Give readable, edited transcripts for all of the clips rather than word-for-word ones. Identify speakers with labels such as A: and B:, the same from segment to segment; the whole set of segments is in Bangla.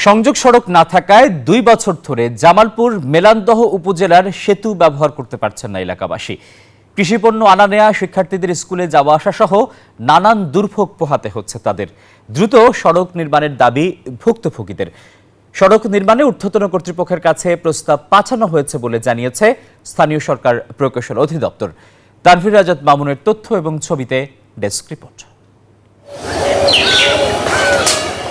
A: সংযোগ সড়ক না থাকায় ২ বছর ধরে জামালপুর মেলান্দহ উপজেলার সেতু ব্যবহার করতে পারছেন না এলাকাবাসী। কৃষিপণ্য আনা নেয়া, শিক্ষার্থীদের স্কুলে যাওয়া আসা সহ নানান দুর্ভোগ পোহাতে হচ্ছে তাদের। দ্রুত সড়ক নির্মাণের দাবি ভুক্তভোগীদের। সড়ক নির্মাণে ঊর্ধ্বতন কর্তৃপক্ষের কাছে প্রস্তাব পাঠানো হয়েছে বলে জানিয়েছে স্থানীয় সরকার প্রকৌশল অধিদপ্তর। তানভীর রাজাত মামুনের তথ্য এবং ছবিতে ডেস্ক রিপোর্ট।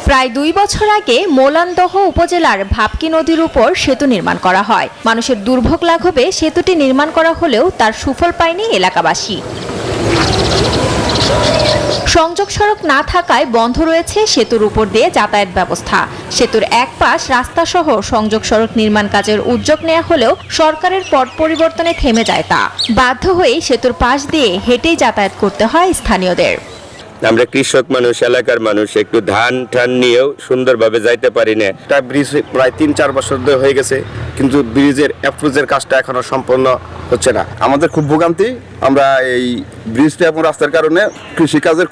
B: প্রায় ২ বছর আগে মেলান্দহ উপজেলার ভাবকি নদীর উপর সেতু নির্মাণ করা হয়। মানুষের দুর্ভোগ লাঘবে সেতুটি নির্মাণ করা হলেও তার সুফল পায়নি এলাকাবাসী। সংযোগ সড়ক না থাকায় বন্ধ রয়েছে সেতুর উপর দিয়ে যাতায়াত ব্যবস্থা। সেতুর এক পাশ রাস্তা সহ সংযোগ সড়ক নির্মাণ কাজের উদ্যোগ নেওয়া হলেও সরকারের পট পরিবর্তনে থেমে যায় তা। বাধ্য হয়ে সেতুর পাশ দিয়ে হেঁটেই যাতায়াত করতে হয় স্থানীয়দের।
C: আমরা কৃষক মানুষ, এলাকার মানুষ, একটু ধান টান নিয়েও সুন্দরভাবে যাইতে পারি না।
D: একটা ব্রিজ প্রায় ৩-৪ বছর ধরে হয়ে গেছে, কিন্তু ব্রিজের অ্যাপ্রোচের কাজটা এখনো সম্পন্ন হচ্ছে না। আমাদের খুব ভোগান্তি। আমরা এই ব্রিজটা এবং রাস্তার কারণে কৃষিকাজের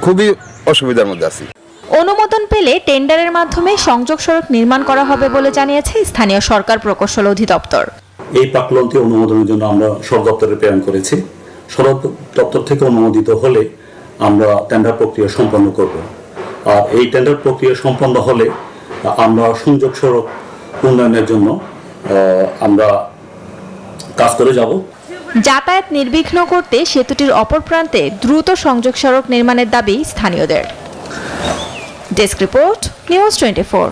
D: খুবই অসুবিধার মধ্যে আছি।
B: অনুমোদন পেলে টেন্ডারের মাধ্যমে সংযোগ সড়ক নির্মাণ করা হবে বলে জানিয়েছে স্থানীয় সরকার প্রকৌশল অধিদপ্তর।
E: এই প্রাক্কলনটি অনুমোদনের জন্য আমরা সড়ক দপ্তরে প্রেরণ করেছি। সড়ক দপ্তর থেকে অনুমোদিত হলে আমরা টেন্ডার প্রক্রিয়া সম্পন্ন করব। আর এই টেন্ডার প্রক্রিয়া সম্পন্ন হলে আমরা সংযোগ সড়ক উন্নয়নের জন্য আমরা কাজ করে যাব।
B: যাতায়াত নির্বিঘ্ন করতে সেতুটির অপর প্রান্তে দ্রুত সংযোগ সড়ক নির্মাণের দাবি স্থানীয়দের। Desk report, news 24।